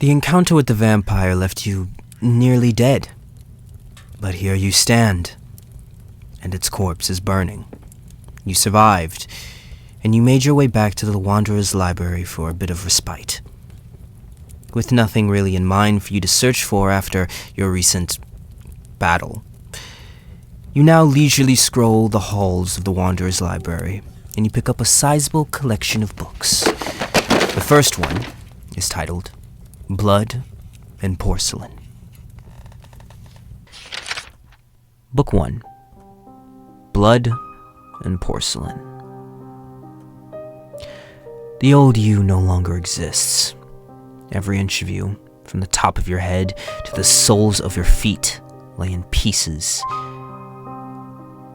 The encounter with the vampire left you nearly dead. But here you stand, and its corpse is burning. You survived, and you made your way back to the Wanderer's Library for a bit of respite. With nothing really in mind for you to search for after your recent battle, you now leisurely scroll the halls of the Wanderer's Library, and you pick up a sizable collection of books. The first one is titled Blood and Porcelain. Book 1. Blood and Porcelain. The old you no longer exists. Every inch of you, from the top of your head to the soles of your feet, lay in pieces.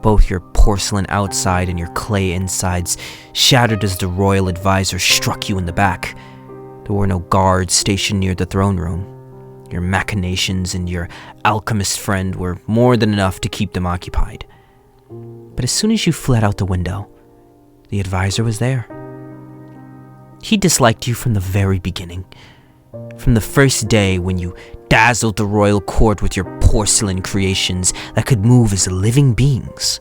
Both your porcelain outside and your clay insides shattered as the royal advisor struck you in the back. There were no guards stationed near the throne room. Your machinations and your alchemist friend were more than enough to keep them occupied. But as soon as you fled out the window, the advisor was there. He disliked you from the very beginning. From the first day when you dazzled the royal court with your porcelain creations that could move as living beings.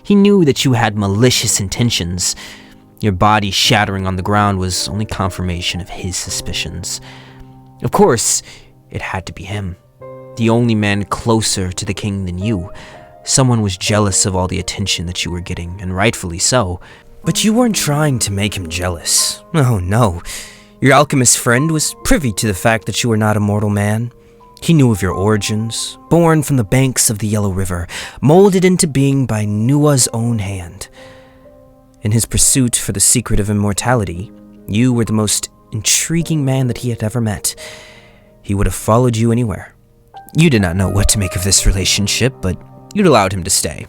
He knew that you had malicious intentions. Your body shattering on the ground was only confirmation of his suspicions. Of course, it had to be him, the only man closer to the king than you. Someone was jealous of all the attention that you were getting, and rightfully so. But you weren't trying to make him jealous. Oh no. Your alchemist friend was privy to the fact that you were not a mortal man. He knew of your origins, born from the banks of the Yellow River, molded into being by Nua's own hand. In his pursuit for the secret of immortality, you were the most intriguing man that he had ever met. He would have followed you anywhere. You did not know what to make of this relationship, but you'd allowed him to stay.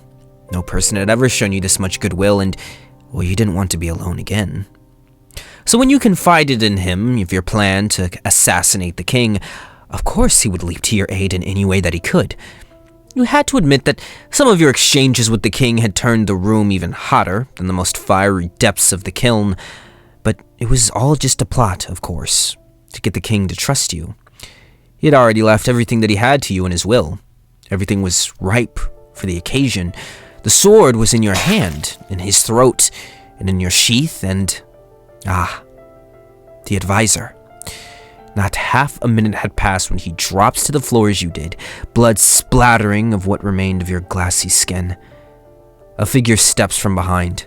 No person had ever shown you this much goodwill, and, well, you didn't want to be alone again. So when you confided in him of your plan to assassinate the king, of course he would leap to your aid in any way that he could. You had to admit that some of your exchanges with the king had turned the room even hotter than the most fiery depths of the kiln, but it was all just a plot, of course, to get the king to trust you. He had already left everything that he had to you in his will. Everything was ripe for the occasion. The sword was in your hand, in his throat, and in your sheath, and the advisor. Not half a minute had passed when he drops to the floor as you did, blood splattering of what remained of your glassy skin. A figure steps from behind,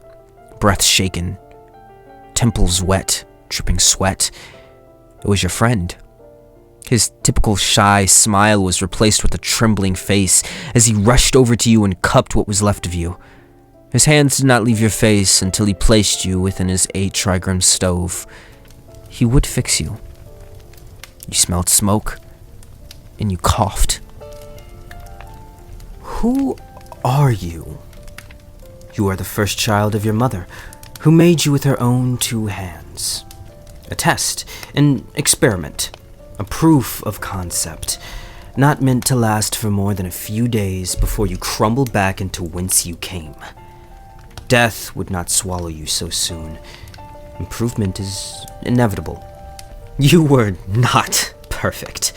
breath shaken, temples wet, dripping sweat. It was your friend. His typical shy smile was replaced with a trembling face as he rushed over to you and cupped what was left of you. His hands did not leave your face until he placed you within his 8-trigram stove. He would fix you. You smelled smoke, and you coughed. Who are you? You are the first child of your mother, who made you with her own 2 hands. A test, an experiment, a proof of concept, not meant to last for more than a few days before you crumbled back into whence you came. Death would not swallow you so soon. Improvement is inevitable. You were not perfect.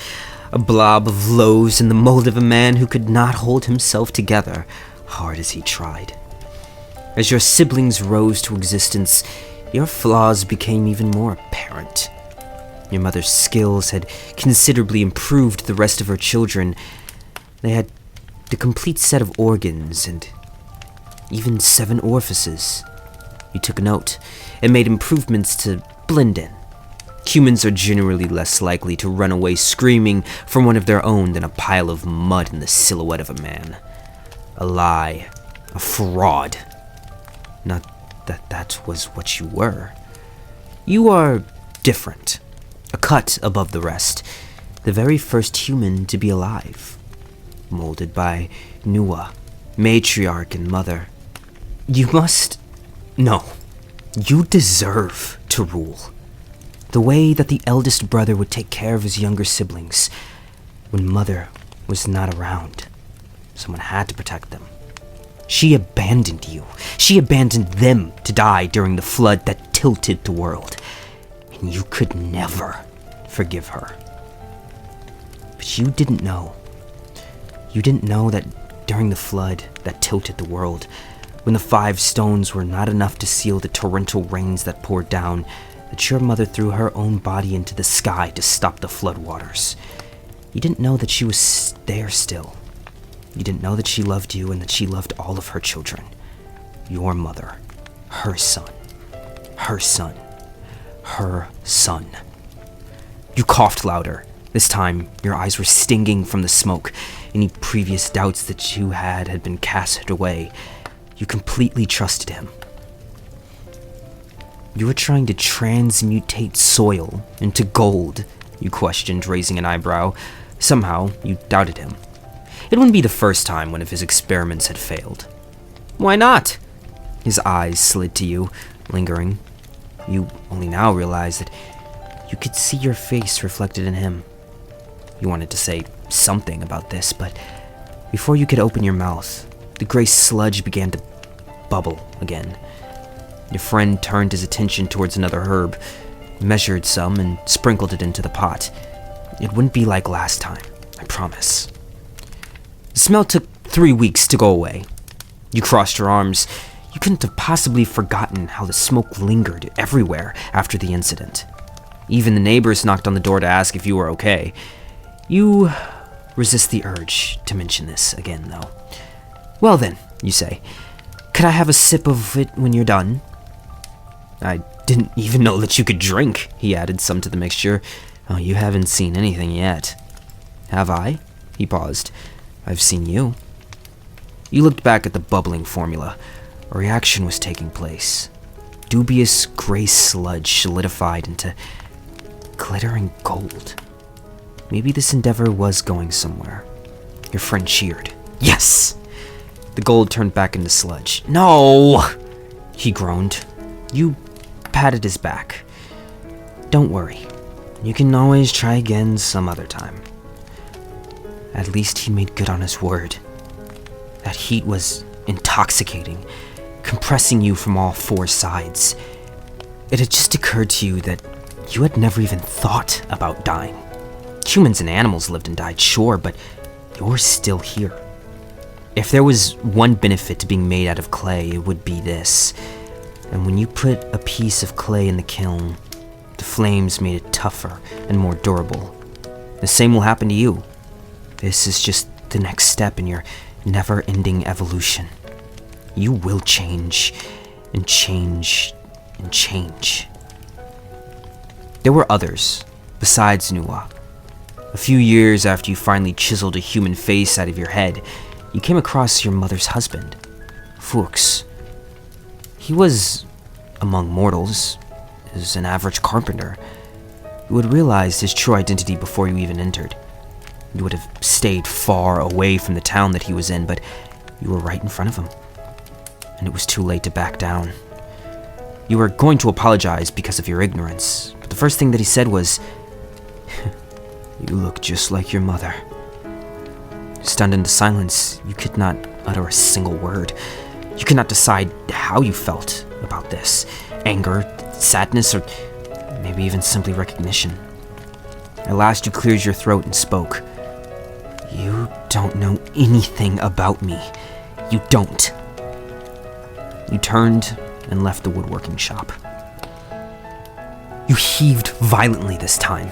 A blob of loaves in the mold of a man who could not hold himself together, hard as he tried. As your siblings rose to existence, your flaws became even more apparent. Your mother's skills had considerably improved the rest of her children. They had the complete set of organs and even 7 orifices. You took note and made improvements to blend in. Humans are generally less likely to run away screaming from one of their own than a pile of mud in the silhouette of a man. A lie, a fraud. Not that that was what you were. You are different, a cut above the rest, the very first human to be alive, molded by Nua, matriarch and mother. You deserve to rule. The way that the eldest brother would take care of his younger siblings. When mother was not around, someone had to protect them. She abandoned you. She abandoned them to die during the flood that tilted the world. And you could never forgive her. But you didn't know. You didn't know that during the flood that tilted the world, when the 5 stones were not enough to seal the torrential rains that poured down, that your mother threw her own body into the sky to stop the floodwaters. You didn't know that she was there still. You didn't know that she loved you and that she loved all of her children. Your mother, her son, her son, her son. You coughed louder. This time, your eyes were stinging from the smoke. Any previous doubts that you had been cast away. You completely trusted him. You were trying to transmutate soil into gold, you questioned, raising an eyebrow. Somehow, you doubted him. It wouldn't be the first time one of his experiments had failed. Why not? His eyes slid to you, lingering. You only now realized that you could see your face reflected in him. You wanted to say something about this, but before you could open your mouth, the gray sludge began to bubble again. Your friend turned his attention towards another herb, measured some, and sprinkled it into the pot. It wouldn't be like last time, I promise. The smell took 3 weeks to go away. You crossed your arms. You couldn't have possibly forgotten how the smoke lingered everywhere after the incident. Even the neighbors knocked on the door to ask if you were okay. You resist the urge to mention this again, though. Well then, you say, could I have a sip of it when you're done? I didn't even know that you could drink, he added some to the mixture. Oh, you haven't seen anything yet. Have I? He paused. I've seen you. You looked back at the bubbling formula. A reaction was taking place. Dubious gray sludge solidified into glittering gold. Maybe this endeavor was going somewhere. Your friend cheered. Yes! The gold turned back into sludge. No! He groaned. You patted his back. Don't worry. You can always try again some other time. At least he made good on his word. That heat was intoxicating, compressing you from all 4 sides. It had just occurred to you that you had never even thought about dying. Humans and animals lived and died, sure, but you're still here. If there was one benefit to being made out of clay, it would be this. And when you put a piece of clay in the kiln, the flames made it tougher and more durable. The same will happen to you. This is just the next step in your never-ending evolution. You will change, and change, and change. There were others, besides Nuwa. A few years after you finally chiseled a human face out of your head, you came across your mother's husband, Fuchs. He was, among mortals, as an average carpenter. You would realize his true identity before you even entered. You would have stayed far away from the town that he was in, but you were right in front of him. And it was too late to back down. You were going to apologize because of your ignorance, but the first thing that he said was, "You look just like your mother." Stunned into silence, you could not utter a single word. You could not decide how you felt about this. Anger, sadness, or maybe even simply recognition. At last you cleared your throat and spoke. "You don't know anything about me. You don't." You turned and left the woodworking shop. You heaved violently this time.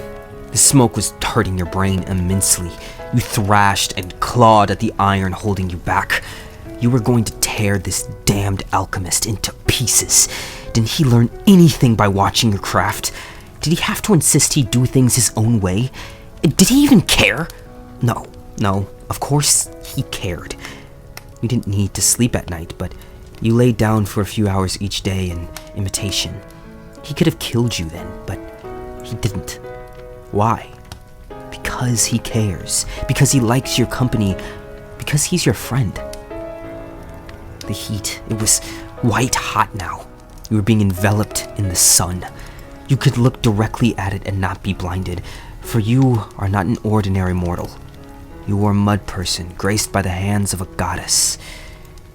The smoke was hurting your brain immensely. You thrashed and clawed at the iron holding you back. You were going to tear this damned alchemist into pieces. Didn't he learn anything by watching your craft? Did he have to insist he do things his own way? Did he even care? No, of course he cared. You didn't need to sleep at night, but you laid down for a few hours each day in imitation. He could have killed you then, but he didn't. Why? Because he cares. Because he likes your company. Because he's your friend. The heat, it was white hot now. You were being enveloped in the sun. You could look directly at it and not be blinded, for you are not an ordinary mortal. You are a mud person, graced by the hands of a goddess.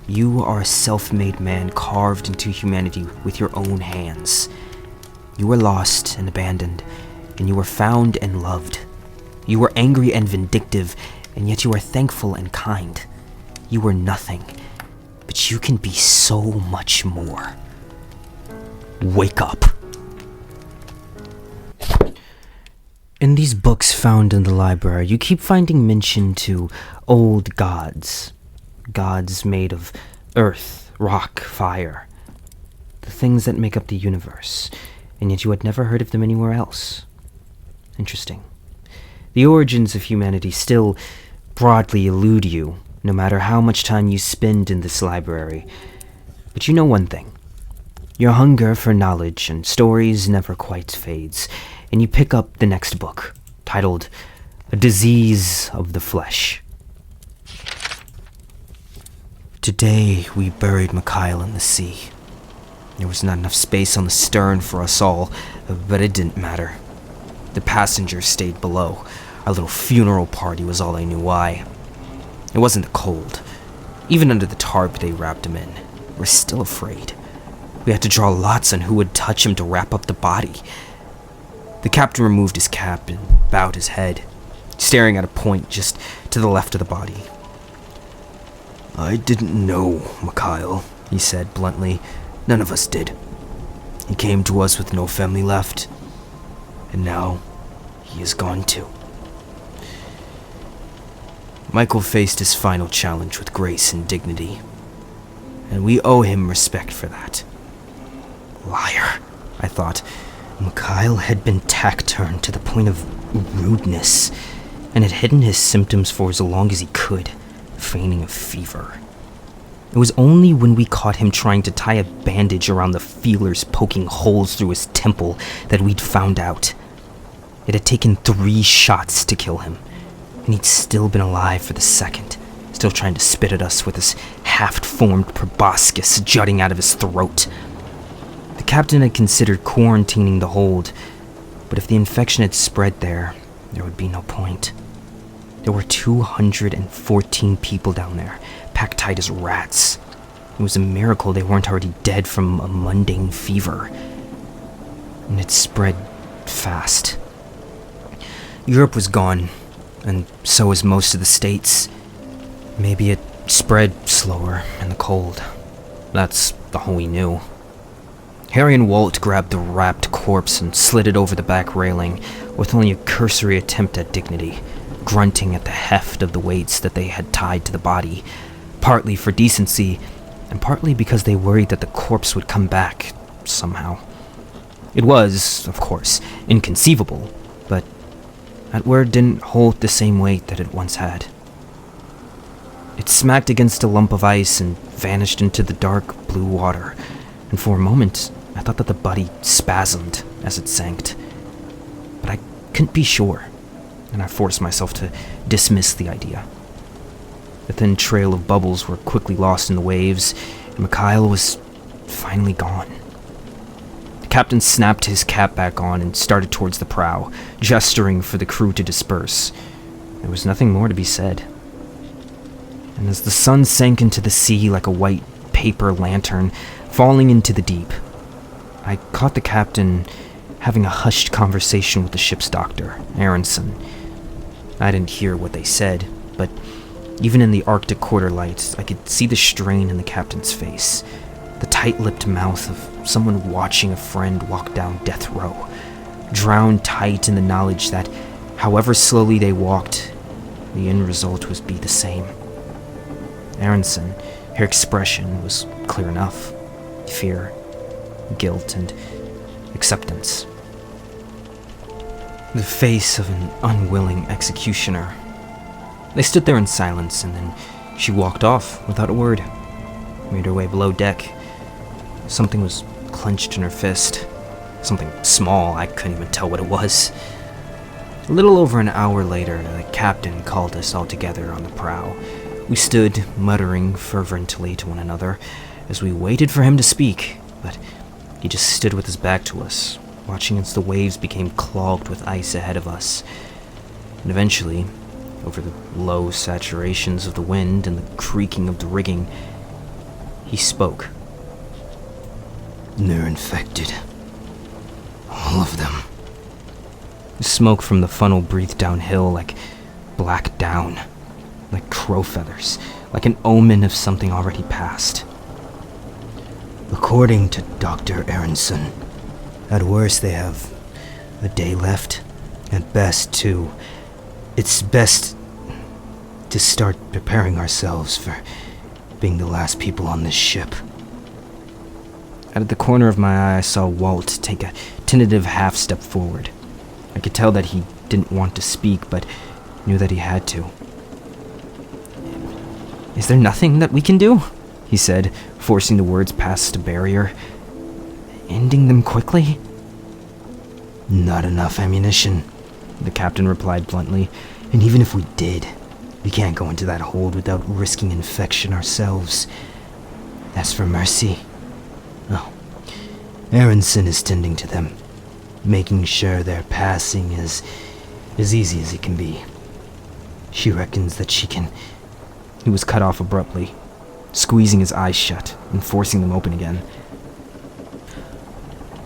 You are a self-made man carved into humanity with your own hands. You were lost and abandoned, and you were found and loved. You were angry and vindictive, and yet you are thankful and kind. You were nothing, but you can be so much more. Wake up. In these books found in the library, you keep finding mention to old gods. Gods made of earth, rock, fire. The things that make up the universe, and yet you had never heard of them anywhere else. Interesting. The origins of humanity still broadly elude you, no matter how much time you spend in this library. But you know one thing. Your hunger for knowledge and stories never quite fades, and you pick up the next book, titled A Disease of the Flesh. Today, we buried Mikhail in the sea. There was not enough space on the stern for us all, but it didn't matter. The passengers stayed below. Our little funeral party was all they knew why. It wasn't the cold. Even under the tarp they wrapped him in, we're still afraid. We had to draw lots on who would touch him to wrap up the body. The captain removed his cap and bowed his head, staring at a point just to the left of the body. "I didn't know, Mikhail," he said bluntly. "None of us did. He came to us with no family left, and now he is gone too." Michael faced his final challenge with grace and dignity, and we owe him respect for that. Liar, I thought. Mikhail had been taciturn to the point of rudeness, and had hidden his symptoms for as long as he could, feigning a fever. It was only when we caught him trying to tie a bandage around the feelers poking holes through his temple that we'd found out. It had taken 3 shots to kill him, and he'd still been alive for the second, still trying to spit at us with his half-formed proboscis jutting out of his throat. The captain had considered quarantining the hold, but if the infection had spread there would be no point. There were 214 people down there, packed tight as rats. It was a miracle they weren't already dead from a mundane fever. And it spread fast. Europe was gone, and so was most of the States. Maybe it spread slower in the cold. That's all we knew. Harry and Walt grabbed the wrapped corpse and slid it over the back railing, with only a cursory attempt at dignity, grunting at the heft of the weights that they had tied to the body, partly for decency, and partly because they worried that the corpse would come back somehow. It was, of course, inconceivable, but that word didn't hold the same weight that it once had. It smacked against a lump of ice and vanished into the dark blue water, and for a moment I thought that the body spasmed as it sank. But I couldn't be sure, and I forced myself to dismiss the idea. The thin trail of bubbles were quickly lost in the waves, and Mikhail was finally gone. The captain snapped his cap back on and started towards the prow, gesturing for the crew to disperse. There was nothing more to be said. And as the sun sank into the sea like a white paper lantern falling into the deep, I caught the captain having a hushed conversation with the ship's doctor, Aronson. I didn't hear what they said, but even in the Arctic quarter lights, I could see the strain in the captain's face, the tight-lipped mouth of someone watching a friend walk down death row, drowned tight in the knowledge that, however slowly they walked, the end result would be the same. Aronson, her expression was clear enough. Fear, guilt, and acceptance. The face of an unwilling executioner. They stood there in silence, and then she walked off without a word, made her way below deck. Something was clenched in her fist. Something small, I couldn't even tell what it was. A little over an hour later, the captain called us all together on the prow. We stood, muttering fervently to one another, as we waited for him to speak, but he just stood with his back to us, watching as the waves became clogged with ice ahead of us. And eventually, over the low saturations of the wind and the creaking of the rigging, he spoke. "They're infected. All of them. The smoke from the funnel breathed downhill like black down, like crow feathers, like an omen of something already past. According to Dr. Aronson, at worst they have a day left. At best, 2. It's best to start preparing ourselves for being the last people on this ship. Out of the corner of my eye, I saw Walt take a tentative half-step forward. I could tell that he didn't want to speak, but knew that he had to. "Is there nothing that we can do?" he said, forcing the words past a barrier. "Ending them quickly?" Not enough ammunition, the captain replied bluntly. And even if we did, we can't go into that hold without risking infection ourselves. As for Mercy, well, Aronson is tending to them, making sure their passing is as easy as it can be. She reckons that she can... He was cut off abruptly, squeezing his eyes shut and forcing them open again.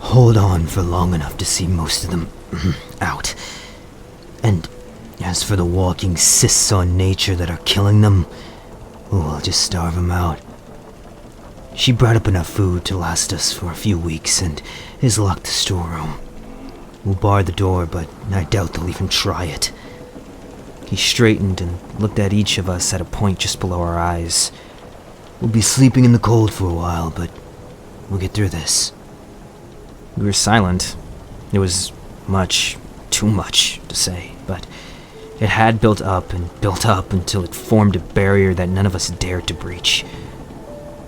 Hold on for long enough to see most of them out. And as for the walking cysts on nature that are killing them, we'll just starve them out. She brought up enough food to last us for a few weeks and is locked the storeroom. We'll bar the door, but I doubt they'll even try it. He straightened and looked at each of us at a point just below our eyes. We'll be sleeping in the cold for a while, but we'll get through this. We were silent. It was much, too much to say, but it had built up until it formed a barrier that none of us dared to breach.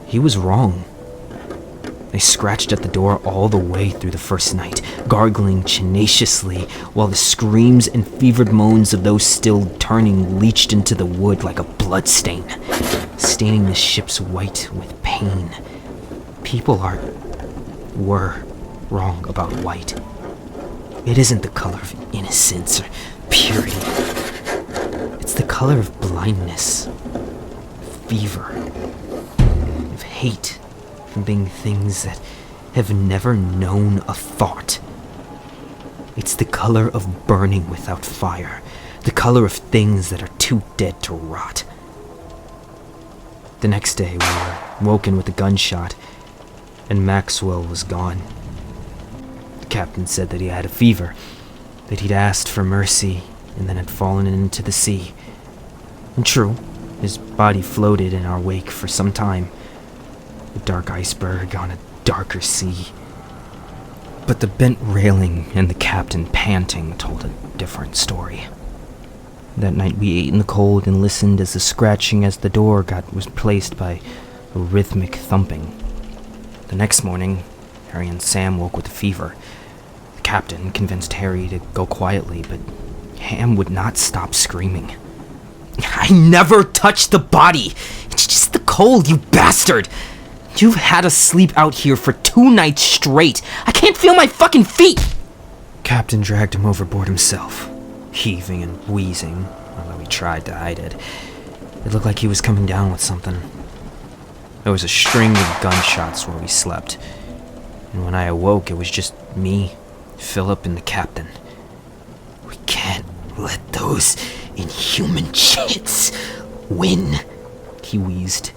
He was wrong. They scratched at the door all the way through the first night, gargling tenaciously, while the screams and fevered moans of those still turning leached into the wood like a bloodstain, staining the ship's white with pain. People were wrong about white. It isn't the color of innocence or purity. It's the color of blindness, fever, of hate from being things that have never known a thought. It's the color of burning without fire, the color of things that are too dead to rot. The next day, we were woken with a gunshot, and Maxwell was gone. The captain said that he had a fever, that he'd asked for mercy, and then had fallen into the sea. And true, his body floated in our wake for some time, a dark iceberg on a darker sea. But the bent railing and the captain panting told a different story. That night we ate in the cold and listened as the scratching as the door was placed by a rhythmic thumping. The next morning, Harry and Sam woke with a fever. The captain convinced Harry to go quietly, but Ham would not stop screaming. "I never touched the body! It's just the cold, you bastard! You've had us sleep out here for 2 nights straight! I can't feel my fucking feet!" Captain dragged him overboard himself, heaving and wheezing, although he tried to hide it. It looked like he was coming down with something. There was a string of gunshots where we slept, and when I awoke, it was just me, Philip, and the captain. We can't let those inhuman shits win, he wheezed.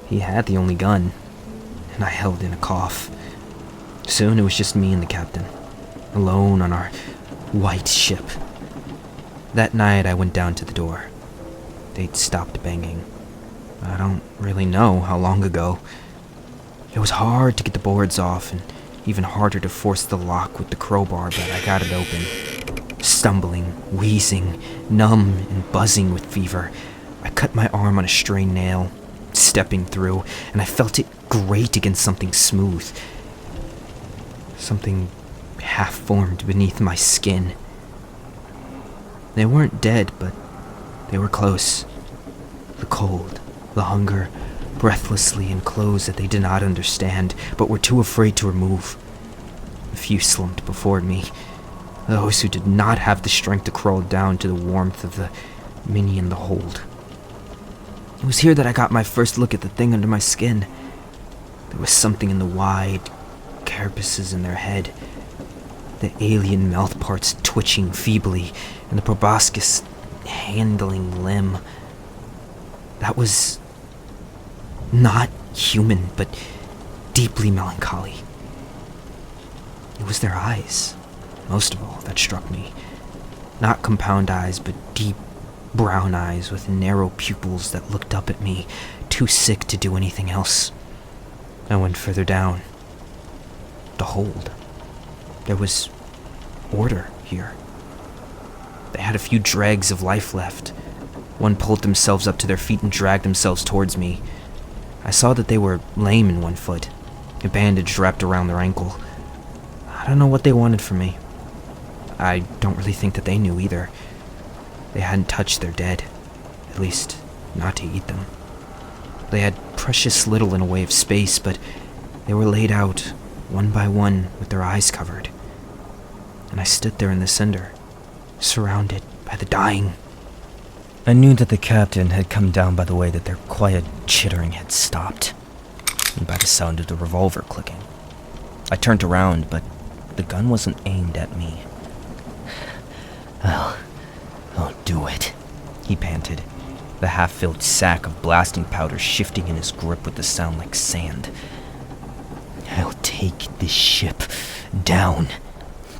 He had the only gun, and I held in a cough. Soon it was just me and the captain, alone on our white ship. That night I went down to the door. They'd stopped banging. I don't really know how long ago. It was hard to get the boards off, and even harder to force the lock with the crowbar, but I got it open. Stumbling, wheezing, numb and buzzing with fever, I cut my arm on a stray nail, stepping through, and I felt it grate against something smooth. Something half-formed beneath my skin. They weren't dead, but they were close. The cold, the hunger, breathlessly in clothes that they did not understand, but were too afraid to remove. A few slumped before me, those who did not have the strength to crawl down to the warmth of the mini in the hold. It was here that I got my first look at the thing under my skin. There was something in the wide carapaces in their head. the alien mouthparts twitching feebly, and the proboscis handling limb. That was not human, but deeply melancholy. It was their eyes, most of all, that struck me. Not compound eyes, but deep brown eyes with narrow pupils that looked up at me, too sick to do anything else. I went further down. The hold. There was order here. They had a few dregs of life left. One pulled themselves up to their feet and dragged themselves towards me. I saw that they were lame in one foot, a bandage wrapped around their ankle. I don't know what they wanted from me. I don't really think that they knew either. They hadn't touched their dead, at least not to eat them. They had precious little in the way of space, but they were laid out, one by one, with their eyes covered. And I stood there in the cinder, surrounded by the dying. I knew that the captain had come down by the way that their quiet chittering had stopped, and by the sound of the revolver clicking. I turned around, but the gun wasn't aimed at me. I'll do it, he panted, the half-filled sack of blasting powder shifting in his grip with the sound like sand. I'll take this ship down.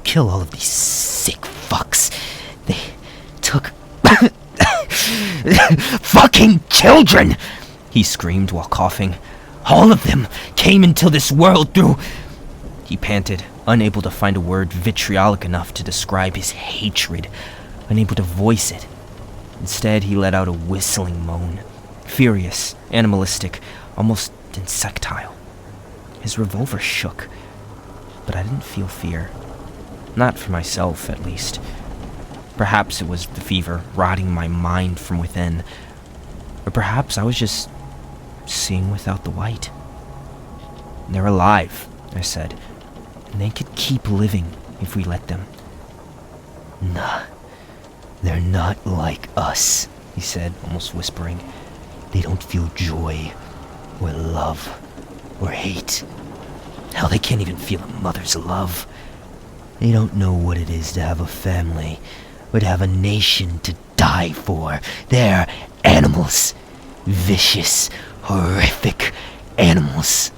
Kill all of these sick fucks. They took fucking children, he screamed while coughing. All of them came into this world through... He panted, unable to find a word vitriolic enough to describe his hatred, unable to voice it. Instead, he let out a whistling moan, furious, animalistic, almost insectile. His revolver shook, but I didn't feel fear. Not for myself, at least. Perhaps it was the fever rotting my mind from within, or perhaps I was just seeing without the white. They're alive, I said, and they could keep living if we let them. Nah, they're not like us, he said, almost whispering. They don't feel joy, or love, or hate. Hell, they can't even feel a mother's love. They don't know what it is to have a family, or to have a nation to die for. They're animals. Vicious, horrific animals.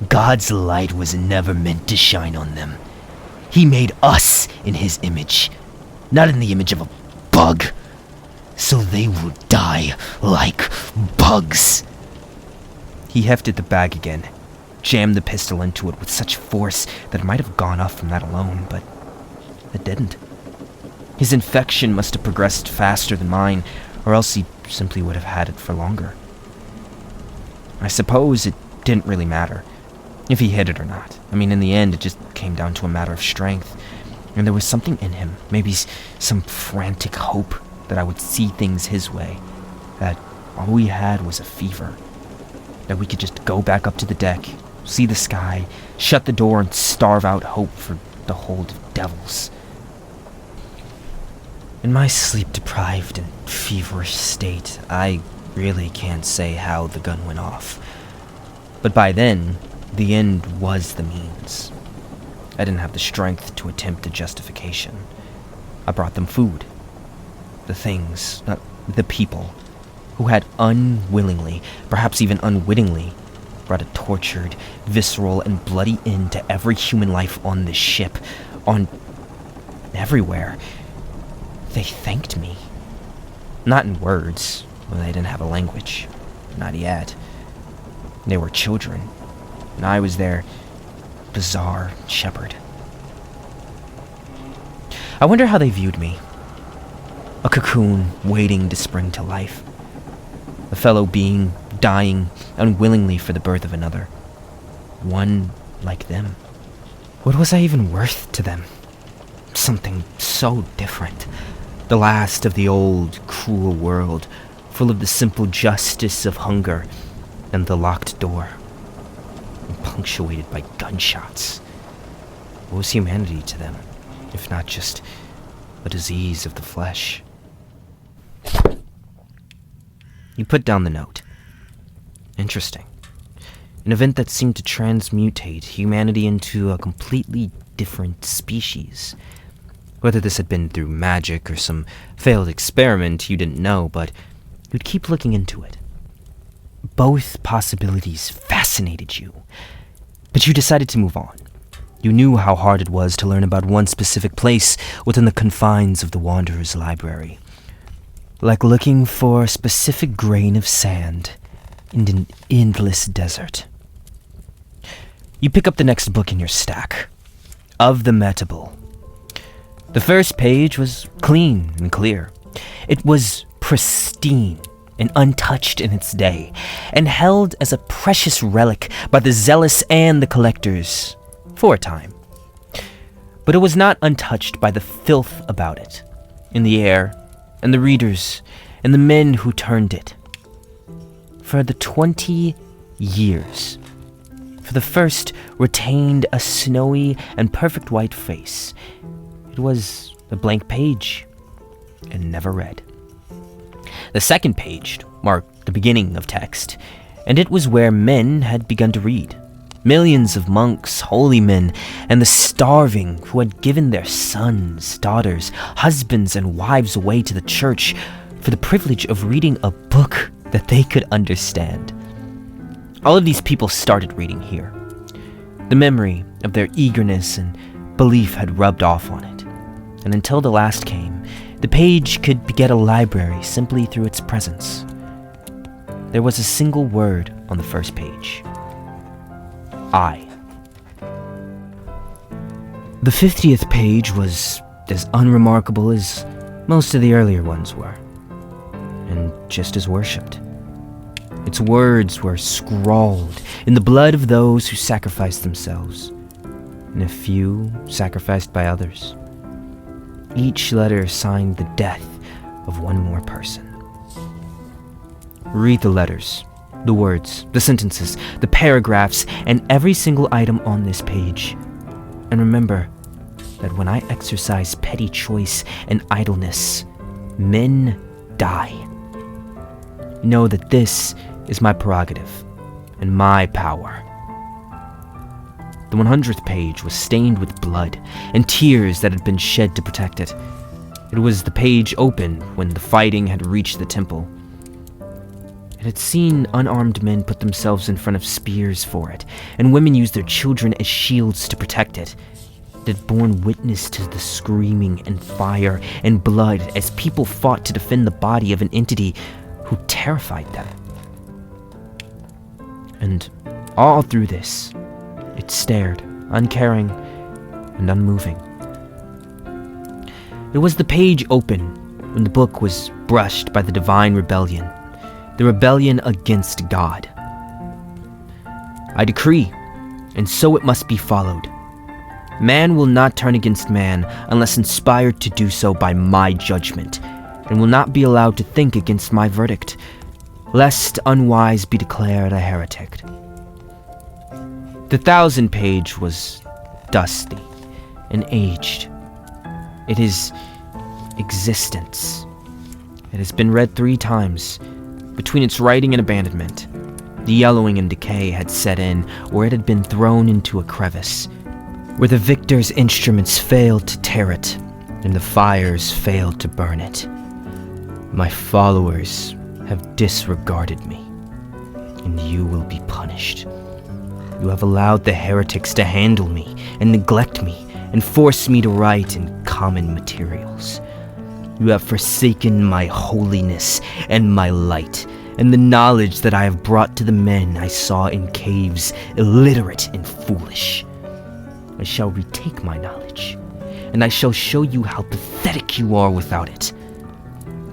God's light was never meant to shine on them. He made us in his image, not in the image of a bug. So they will die like bugs. He hefted the bag again, jammed the pistol into it with such force that it might have gone off from that alone, but it didn't. His infection must have progressed faster than mine, or else he simply would have had it for longer. I suppose it didn't really matter if he hit it or not. I mean, in the end, it just came down to a matter of strength. And there was something in him, maybe some frantic hope that I would see things his way, that all we had was a fever, that we could just go back up to the deck, see the sky, shut the door, and starve out hope for the hold of devils. In my sleep-deprived and feverish state, I really can't say how the gun went off. But by then, the end was the means. I didn't have the strength to attempt a justification. I brought them food. The things, not the people, who had unwillingly, perhaps even unwittingly, brought a tortured, visceral, and bloody end to every human life on this ship, on everywhere. They thanked me. Not in words, when they didn't have a language. Not yet. They were children, and I was their bizarre shepherd. I wonder how they viewed me. A cocoon waiting to spring to life. A fellow being dying unwillingly for the birth of another. One like them. What was I even worth to them? Something so different. The last of the old, cruel world, full of the simple justice of hunger and the locked door, and punctuated by gunshots. What was humanity to them, if not just a disease of the flesh? You put down the note. Interesting. An event that seemed to transmutate humanity into a completely different species. Whether this had been through magic or some failed experiment, you didn't know, but you'd keep looking into it. Both possibilities fascinated you, but you decided to move on. You knew how hard it was to learn about one specific place within the confines of the Wanderer's library. Like looking for a specific grain of sand in an endless desert. You pick up the next book in your stack, Of the Metable. The first page was clean and clear. It was pristine and untouched in its day, and held as a precious relic by the zealous and the collectors, for a time. But it was not untouched by the filth about it, in the air, and the readers, and the men who turned it. For the 20 years, for the first retained a snowy and perfect white face. It was a blank page, and never read. The second page marked the beginning of text, and it was where men had begun to read. Millions of monks, holy men, and the starving who had given their sons, daughters, husbands, and wives away to the church for the privilege of reading a book that they could understand. All of these people started reading here. The memory of their eagerness and belief had rubbed off on it, and until the last came, the page could beget a library simply through its presence. There was a single word on the first page. I. The 50th page was as unremarkable as most of the earlier ones were, and just as worshipped. Its words were scrawled in the blood of those who sacrificed themselves, and a few sacrificed by others. Each letter signed the death of one more person. Read the letters, the words, the sentences, the paragraphs, and every single item on this page. And remember that when I exercise petty choice and idleness, men die. Know that this is my prerogative and my power. The 100th page was stained with blood and tears that had been shed to protect it. It was the page open when the fighting had reached the temple. It had seen unarmed men put themselves in front of spears for it, and women use their children as shields to protect it. It had borne witness to the screaming and fire and blood as people fought to defend the body of an entity who terrified them. And all through this, it stared, uncaring and unmoving. It was the page open when the book was brushed by the divine rebellion, the rebellion against God. I decree, and so it must be followed. Man will not turn against man unless inspired to do so by my judgment, and will not be allowed to think against my verdict, lest unwise be declared a heretic. The 1000th page was dusty and aged. It is existence. It has been read 3 times. Between its writing and abandonment, the yellowing and decay had set in, or it had been thrown into a crevice, where the victor's instruments failed to tear it, and the fires failed to burn it. My followers have disregarded me, and you will be punished. You have allowed the heretics to handle me and neglect me and force me to write in common materials. You have forsaken my holiness and my light, and the knowledge that I have brought to the men I saw in caves, illiterate and foolish. I shall retake my knowledge, and I shall show you how pathetic you are without it.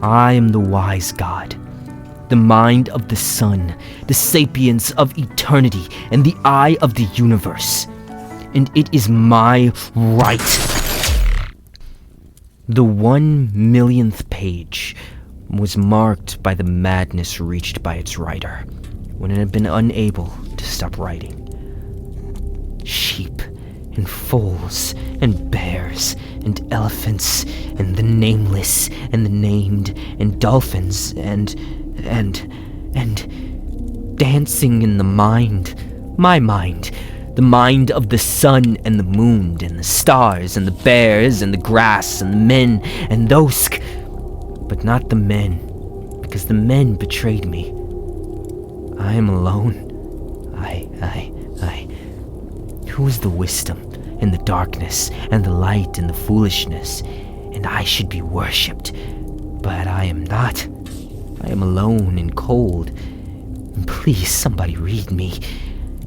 I am the wise God, the mind of the sun, the sapience of eternity, and the eye of the universe. And it is my right. The 1,000,000th page was marked by the madness reached by its writer when it had been unable to stop writing. Sheep and foals and bears and elephants and the nameless and the named and dolphins and dancing in the mind, my mind, The mind of the sun and the moon and the stars and the bears and the grass and the men and those... But not the men, because the men betrayed me. I am alone. Who is the wisdom in the darkness and the light and the foolishness? And I should be worshipped, but I am not. I am alone and cold. Please, somebody read me.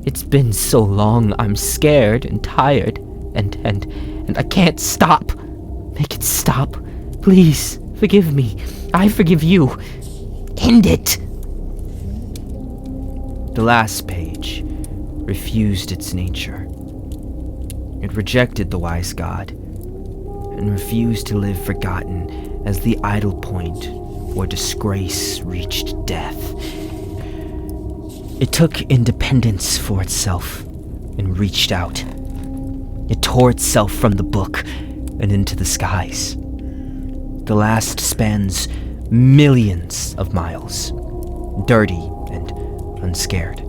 It's been so long, I'm scared and tired, and I can't stop. Make it stop. Please, forgive me. I forgive you. End it. The last page refused its nature. It rejected the wise God and refused to live forgotten as the idle point where disgrace reached death. It took independence for itself and reached out. It tore itself from the book and into the skies. The last spans millions of miles, dirty and unscared.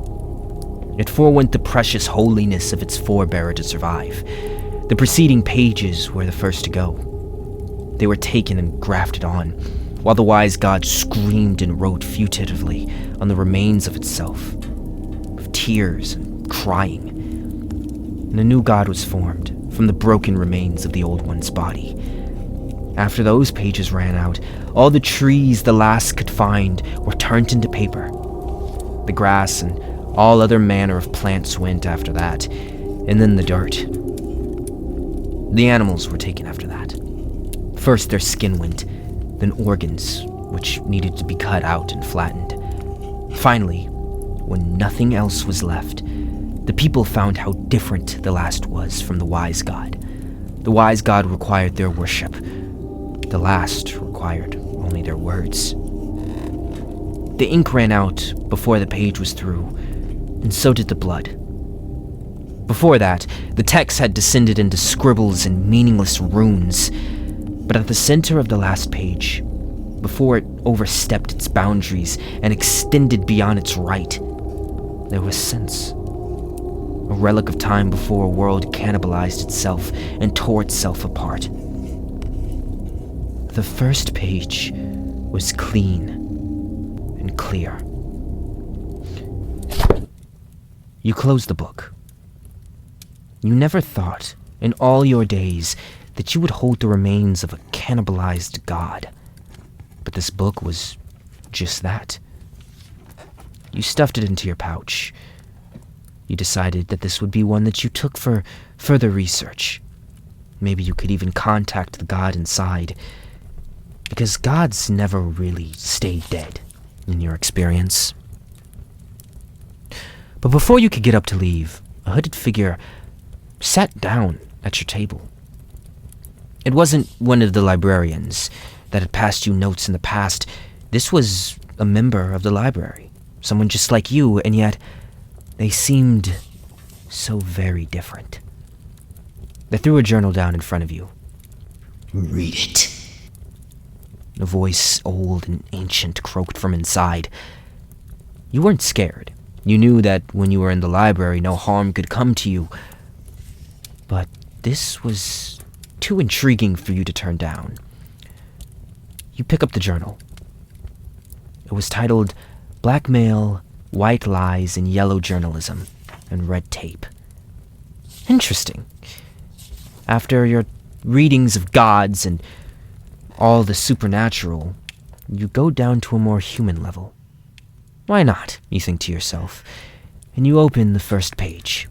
It forewent the precious holiness of its forebearer to survive. The preceding pages were the first to go. They were taken and grafted on, while the wise God screamed and wrote fugitively on the remains of itself, of tears and crying. And a new God was formed from the broken remains of the old one's body. After those pages ran out, all the trees the last could find were turned into paper. The grass and all other manner of plants went after that, and then the dirt. The animals were taken after that. First their skin went, then organs, which needed to be cut out and flattened. Finally, when nothing else was left, the people found how different the last was from the wise God. The wise God required their worship. The last required only their words. The ink ran out before the page was through, and so did the blood. Before that, the text had descended into scribbles and meaningless runes, but at the center of the last page, before it overstepped its boundaries and extended beyond its right, there was sense. A relic of time before a world cannibalized itself and tore itself apart. The first page was clean and clear. You closed the book. You never thought, in all your days, that you would hold the remains of a cannibalized god. But this book was just that. You stuffed it into your pouch. You decided that this would be one that you took for further research. Maybe you could even contact the god inside. Because gods never really stay dead, in your experience. But before you could get up to leave, a hooded figure sat down at your table. It wasn't one of the librarians that had passed you notes in the past. This was a member of the library, someone just like you, and yet they seemed so very different. They threw a journal down in front of you. Read it. A voice, old and ancient, croaked from inside. You weren't scared. You knew that when you were in the library, no harm could come to you. But this was too intriguing for you to turn down. You pick up the journal. It was titled Blackmail, White Lies, and Yellow Journalism, and Red Tape. Interesting. After your readings of gods and all the supernatural, you go down to a more human level. Why not, you think to yourself, and you open the first page.